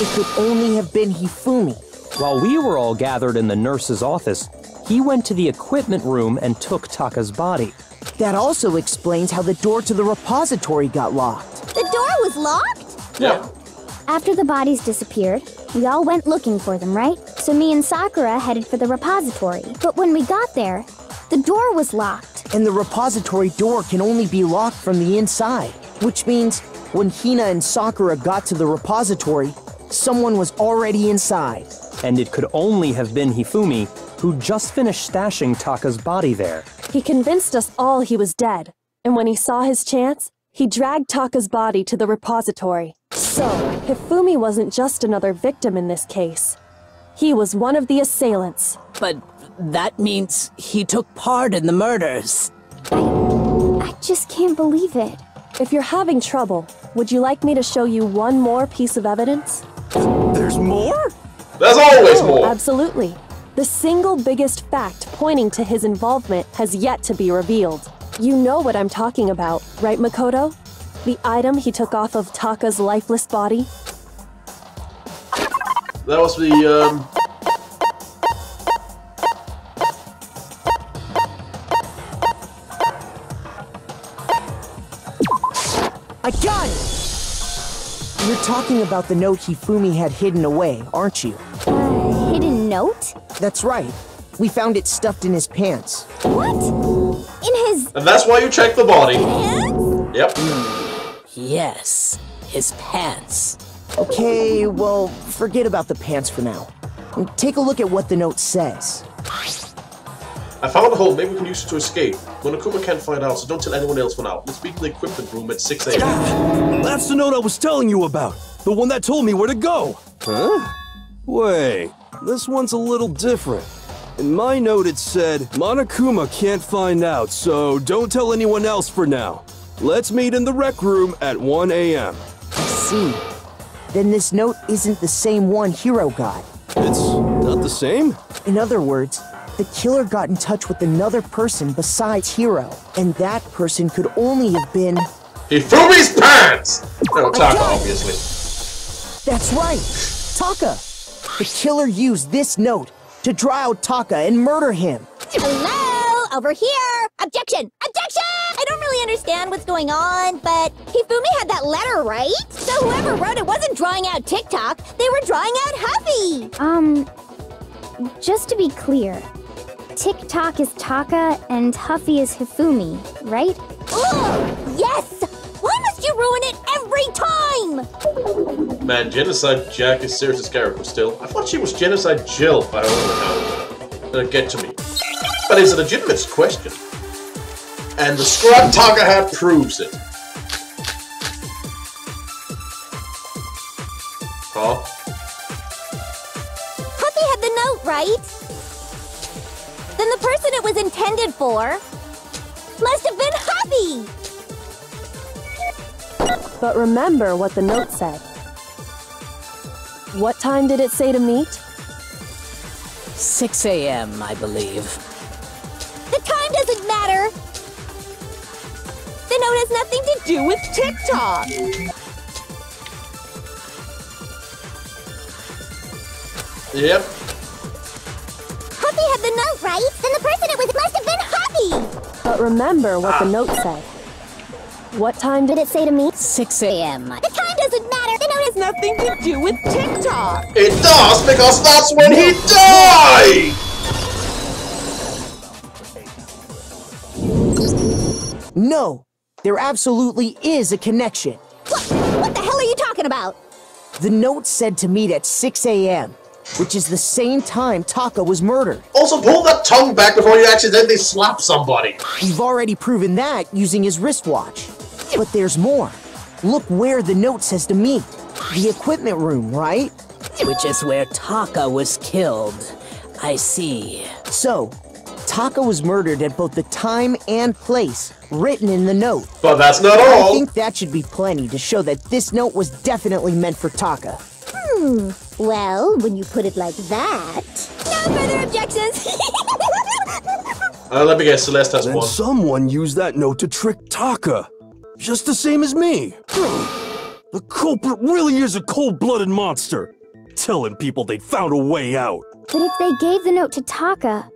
it could only have been Hifumi. While we were all gathered in the nurse's office, he went to the equipment room and took Taka's body. That also explains how the door to the repository got locked. The door was locked? Yeah. After the bodies disappeared, we all went looking for them, right? So me and Sakura headed for the repository. But when we got there, the door was locked. And the repository door can only be locked from the inside, which means when Hina and Sakura got to the repository, someone was already inside. And it could only have been Hifumi, who just finished stashing Taka's body there. He convinced us all he was dead, and when he saw his chance, he dragged Taka's body to the repository. So, Hifumi wasn't just another victim in this case. He was one of the assailants. But that means he took part in the murders. I just can't believe it. If you're having trouble, would you like me to show you one more piece of evidence? There's more? There's always more. Absolutely. The single biggest fact pointing to his involvement has yet to be revealed. You know what I'm talking about, right, Makoto? The item he took off of Taka's lifeless body? That was the, I got it! You're talking about the note Hifumi had hidden away, aren't you? Hidden note? That's right. We found it stuffed in his pants. What? In his... and that's why you check the body. pants? Yep. Yes, his pants. Okay, well, forget about the pants for now. Take a look at what the note says. I found a hole. Maybe we can use it to escape. Monokuma can't find out, so don't tell anyone else for now. Let's meet in the equipment room at 6 a.m. That's the note I was telling you about. The one that told me where to go. Huh? Wait, this one's a little different. In my note it said, Monokuma can't find out, so don't tell anyone else for now. Let's meet in the rec room at 1 a.m. I see. Then this note isn't the same one Hiro got. It's not the same? In other words, the killer got in touch with another person besides Hiro, and that person could only have been... Hifumi's pants! No, Taka, obviously. That's right! Taka! The killer used this note to draw out Taka and murder him. Hello? Over here! Objection! Objection! I don't really understand what's going on, but Hifumi had that letter, right? So whoever wrote it wasn't drawing out TikTok, they were drawing out Huffy! Just to be clear, TikTok is Taka and Huffy is Hifumi, right? Ugh! Yes! Why must you ruin it every time? Man, Genocide Jack is serious as character still. I thought she was Genocide Jill, but I don't know how. Get to me. But it's a legitimate question. And the scrub Taka hat proves it. Huh? Huffy had the note, right? Then the person it was intended for must have been Huffy! But remember what the note said. What time did it say to meet? 6 a.m., I believe. The time doesn't matter! The note has nothing to do with TikTok! Yep. Huffy had the note, right? Then the person it was must have been Huffy! But remember what the note said. What time did it say to meet? 6 a.m. The time doesn't matter! The note has nothing to do with TikTok! It does, because that's when he died! No, there absolutely is a connection. What the hell are you talking about? The note said to meet at 6 a.m., which is the same time Taka was murdered. Also, pull that tongue back before you accidentally slap somebody. We've already proven that using his wristwatch. But there's more. Look where the note says to meet. The equipment room, right? Which is where Taka was killed. I see. So, Taka was murdered at both the time and place written in the note. But that's not I all. think that should be plenty to show that this note was definitely meant for Taka. Well, when you put it like that... No further objections! Let me guess, Celeste has Then one. someone used that note to trick Taka. Just the same as me. The culprit really is a cold-blooded monster, telling people they'd found a way out. But if they gave the note to Taka,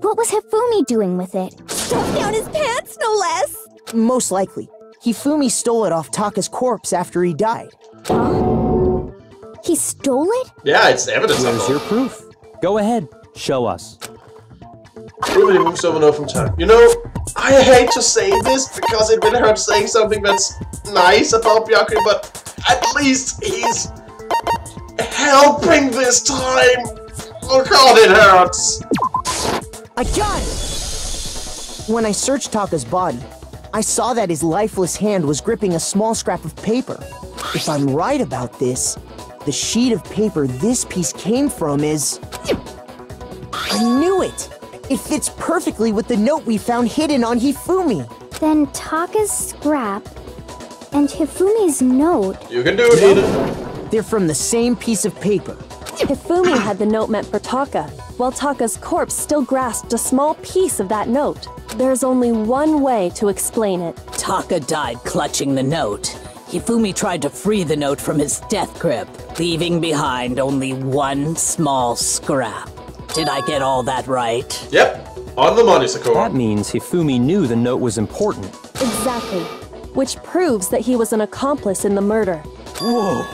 what was Hifumi doing with it? Stuffed down his pants, no less! Most likely. Hifumi stole it off Taka's corpse after he died. Huh? He stole it? Yeah, it's evidence. Where's your proof? Go ahead, show us. Really moves over now from time. You know, I hate to say this because it really hurts saying something that's nice about Byakuya, but at least he's helping this time. Oh god, it hurts. I got it! When I searched Taka's body, I saw that his lifeless hand was gripping a small scrap of paper. If I'm right about this, the sheet of paper this piece came from is... I knew it! It fits perfectly with the note we found hidden on Hifumi. Then Taka's scrap and Hifumi's note... You can do it, Hina. They're from the same piece of paper. Hifumi had the note meant for Taka, while Taka's corpse still grasped a small piece of that note. There's only one way to explain it. Taka died clutching the note. Hifumi tried to free the note from his death grip, leaving behind only one small scrap. Did I get all that right? Yep, on the money, Sakura. That means Hifumi knew the note was important. Exactly. Which proves that he was an accomplice in the murder. Whoa.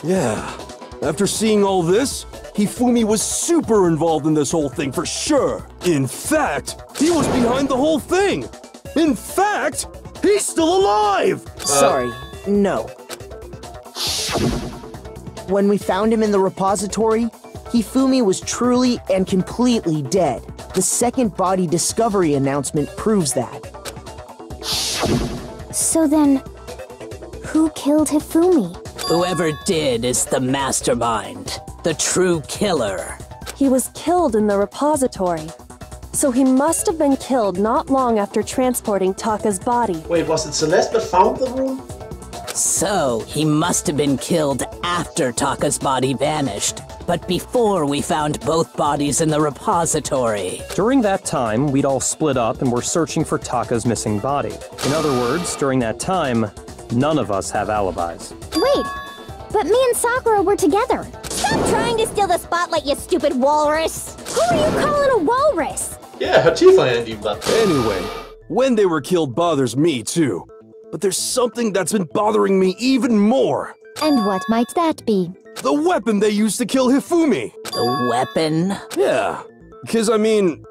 Yeah. After seeing all this, Hifumi was super involved in this whole thing for sure. In fact, he was behind the whole thing. In fact, he's still alive! Sorry, no. When we found him in the repository, Hifumi was truly and completely dead. The second body discovery announcement proves that. So then, who killed Hifumi? Whoever did is the mastermind, the true killer. He was killed in the repository. So he must have been killed not long after transporting Taka's body. Wait, was it Celeste that found the room? So, he must have been killed after Taka's body vanished, but before we found both bodies in the repository. During that time, we'd all split up and were searching for Taka's missing body. In other words, during that time, none of us have alibis. Wait, but me and Sakura were together. Stop trying to steal the spotlight, you stupid walrus! Who are you calling a walrus? Yeah, her teeth ain't even that bad. Anyway, when they were killed bothers me too. But there's something that's been bothering me even more. And what might that be? The weapon they used to kill Hifumi. The weapon? Yeah, because I mean,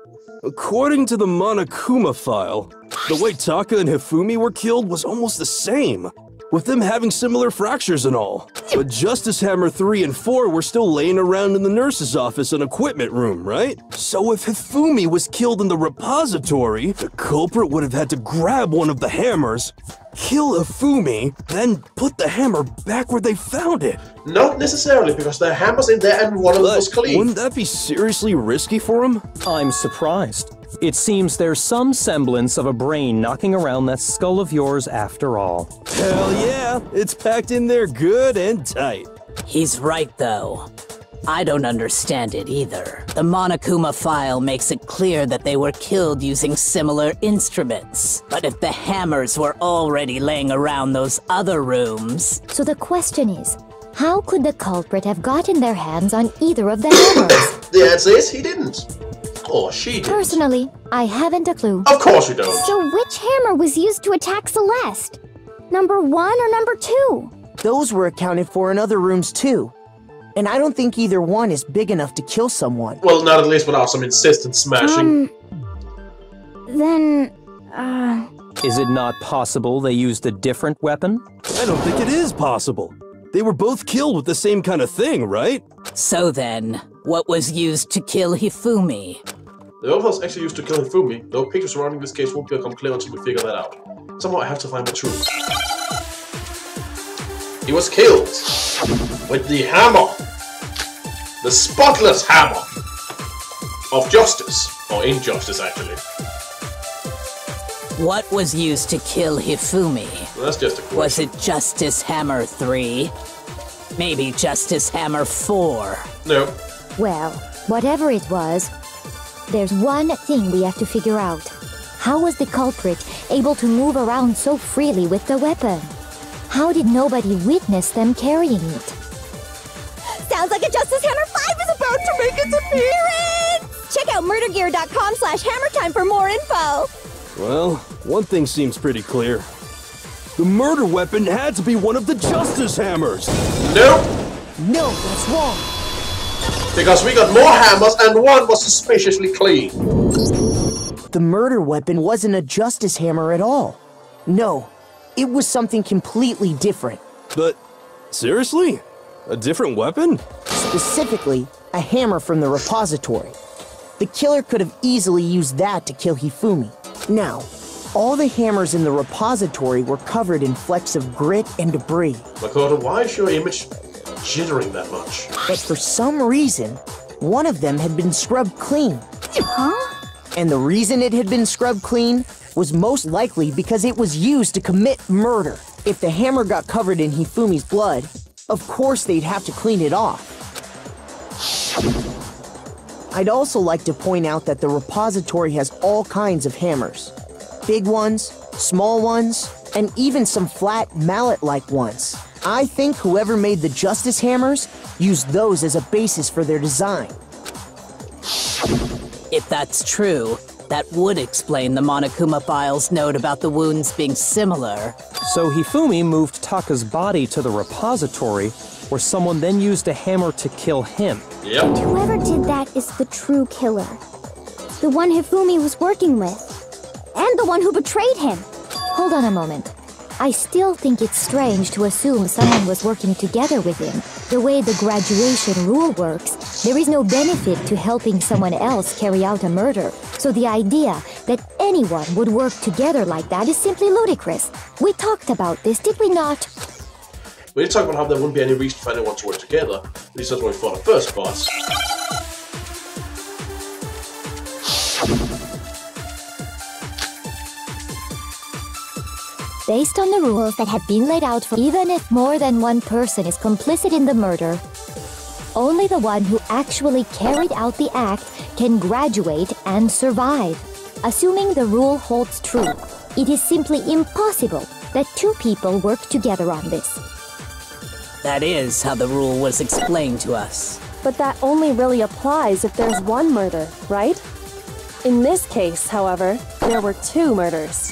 according to the Monokuma file, the way Taka and Hifumi were killed was almost the same, with them having similar fractures and all. But Justice Hammer 3 and 4 were still laying around in the nurse's office and equipment room, right? So if Hifumi was killed in the repository, the culprit would have had to grab one of the hammers, kill Hifumi, then put the hammer back where they found it. Not necessarily, because there are hammers in there and one of them was clean. Wouldn't that be seriously risky for him? I'm surprised. It seems there's some semblance of a brain knocking around that skull of yours after all. Hell yeah, it's packed in there good and tight. He's right, though. I don't understand it either. The Monokuma file makes it clear that they were killed using similar instruments. But if the hammers were already laying around those other rooms... So the question is, how could the culprit have gotten their hands on either of the hammers? The answer is he didn't. Or she did. Personally, I haven't a clue. Of course you don't. So which hammer was used to attack Celeste? Number 1 or number 2? Those were accounted for in other rooms too. And I don't think either one is big enough to kill someone. Well, not at least without some insistent smashing. Then, Is it not possible they used a different weapon? I don't think it is possible. They were both killed with the same kind of thing, right? So then, what was used to kill Hifumi? The weapon was actually used to kill Hifumi, though pictures surrounding this case won't become clear until we figure that out. Somehow I have to find the truth. He was killed with the hammer. The spotless hammer of justice. Or injustice, actually. What was used to kill Hifumi? Well, that's just a question. Was it Justice Hammer 3? Maybe Justice Hammer 4? No. well, whatever it was, there's one thing we have to figure out. How was the culprit able to move around so freely with the weapon? How did nobody witness them carrying it? Sounds like a Justice Hammer 5 is about to make its appearance! Check out murdergear.com/hammertime for more info. Well, one thing seems pretty clear. The murder weapon had to be one of the Justice Hammers! Nope! No, that's wrong. Because we got more hammers and one was suspiciously clean. The murder weapon wasn't a Justice Hammer at all. No, it was something completely different. But, seriously? A different weapon? Specifically, a hammer from the repository. The killer could have easily used that to kill Hifumi. Now, all the hammers in the repository were covered in flecks of grit and debris. Makoto, why is your image jittering that much? But for some reason, one of them had been scrubbed clean. Huh? And the reason it had been scrubbed clean was most likely because it was used to commit murder. If the hammer got covered in Hifumi's blood, of course they'd have to clean it off. I'd also like to point out that the repository has all kinds of hammers. Big ones, small ones, and even some flat mallet-like ones. I think whoever made the Justice Hammers used those as a basis for their design. If that's true, that would explain the Monokuma file's note about the wounds being similar. So Hifumi moved Taka's body to the repository, where someone then used a hammer to kill him. Yep. Whoever did that is the true killer. The one Hifumi was working with. And the one who betrayed him. Hold on a moment. I still think it's strange to assume someone was working together with him. The way the graduation rule works, there is no benefit to helping someone else carry out a murder. So the idea that anyone would work together like that is simply ludicrous. We talked about this, did we not? We did talk about how there wouldn't be any reason for anyone to work together. At least that's what we fought at first, boss. Based on the rules that have been laid out for even if more than one person is complicit in the murder, only the one who actually carried out the act can graduate and survive. Assuming the rule holds true, it is simply impossible that two people work together on this. That is how the rule was explained to us. But that only really applies if there's one murder, right? In this case, however, there were two murders.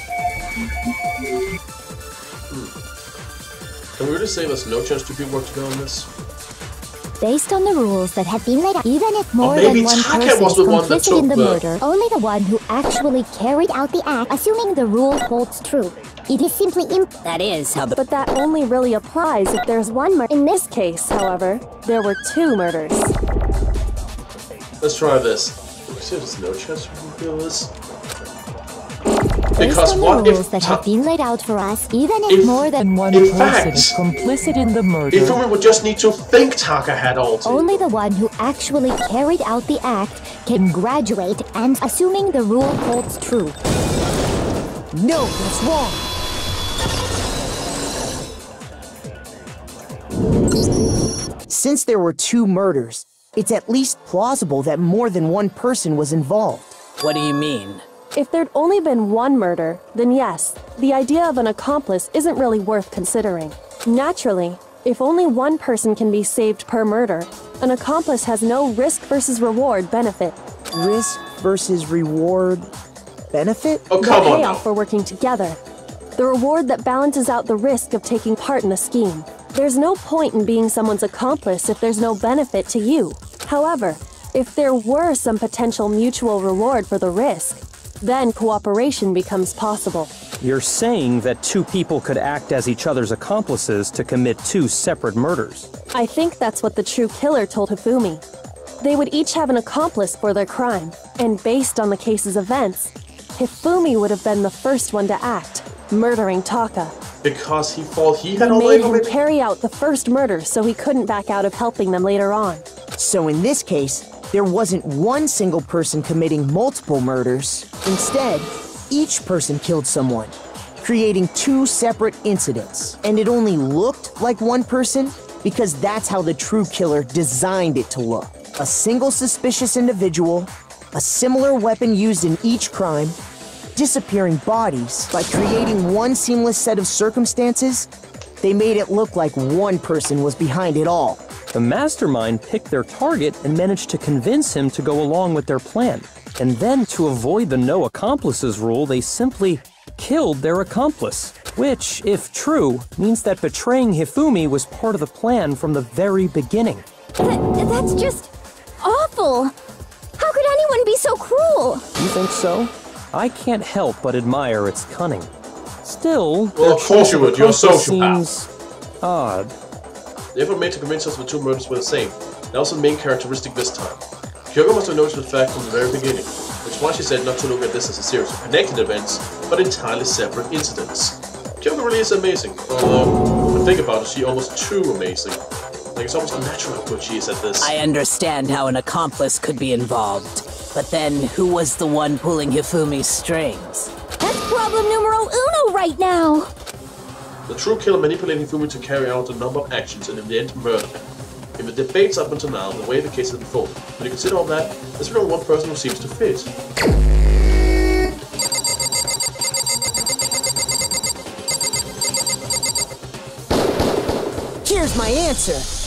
Can we really say there's no chance two people work together on this? Based on the rules that have been laid out, even if more maybe than one Taka person was is the one that complicit in the took the- murder, only the one who actually carried out the act, assuming the rule holds true. It is simply That is how the... But that only really applies if there's one murder. In this case, however, there were two murders. Let's try this. We say there's no chance we can kill this. Based Because on the what rules if that have been laid out for us, even If- if more than one in person fact, is complicit in the murder, if we would just need to think Taka had all two. only the one who actually carried out the act can graduate, and assuming the rule holds true. No, that's wrong. Since there were two murders, it's at least plausible that more than one person was involved. What do you mean? If there'd only been one murder, then yes, the idea of an accomplice isn't really worth considering. Naturally, if only one person can be saved per murder, an accomplice has no risk versus reward benefit. Risk versus reward benefit? Oh, The come on now. payoff for working together. The reward that balances out the risk of taking part in a scheme. There's no point in being someone's accomplice if there's no benefit to you. However, if there were some potential mutual reward for the risk, then cooperation becomes possible. You're saying that two people could act as each other's accomplices to commit two separate murders. I think that's what the true killer told Hifumi. They would each have an accomplice for their crime, and based on the case's events, Hifumi would have been the first one to act, murdering Taka. Because he thought he had He all made the him carry out the first murder so he couldn't back out of helping them later on. So in this case, there wasn't one single person committing multiple murders. Instead, each person killed someone, creating two separate incidents. And it only looked like one person because that's how the true killer designed it to look. A single suspicious individual, a similar weapon used in each crime, disappearing bodies by creating one seamless set of circumstances They made it look like one person was behind it all. The mastermind picked their target and managed to convince him to go along with their plan. And then, to avoid the no accomplices rule, they simply killed their accomplice. Which, if true, means that betraying Hifumi was part of the plan from the very beginning. That's just awful. How could anyone be so cruel? You think so? I can't help but admire its cunning. Still, Well, of course you would. You're a sociopath. seems odd. The effort made to convince us the two murders were the same. That was the main characteristic this time. Hyogo must have noticed the fact from the very beginning, which is why she said not to look at this as a series of connected events, but entirely separate incidents. Hyogo really is amazing, although, when I think about it, she's almost too amazing. Like, it's almost unnatural how good she is at this. I understand how an accomplice could be involved, but then who was the one pulling Hifumi's strings? That's problem numero uno right now. The true killer manipulated Hifumi to carry out a number of actions and in the end murder him. In the debates up until now, the way the case has unfolded, when you consider all that, there's really one person who seems to fit. Here's my answer.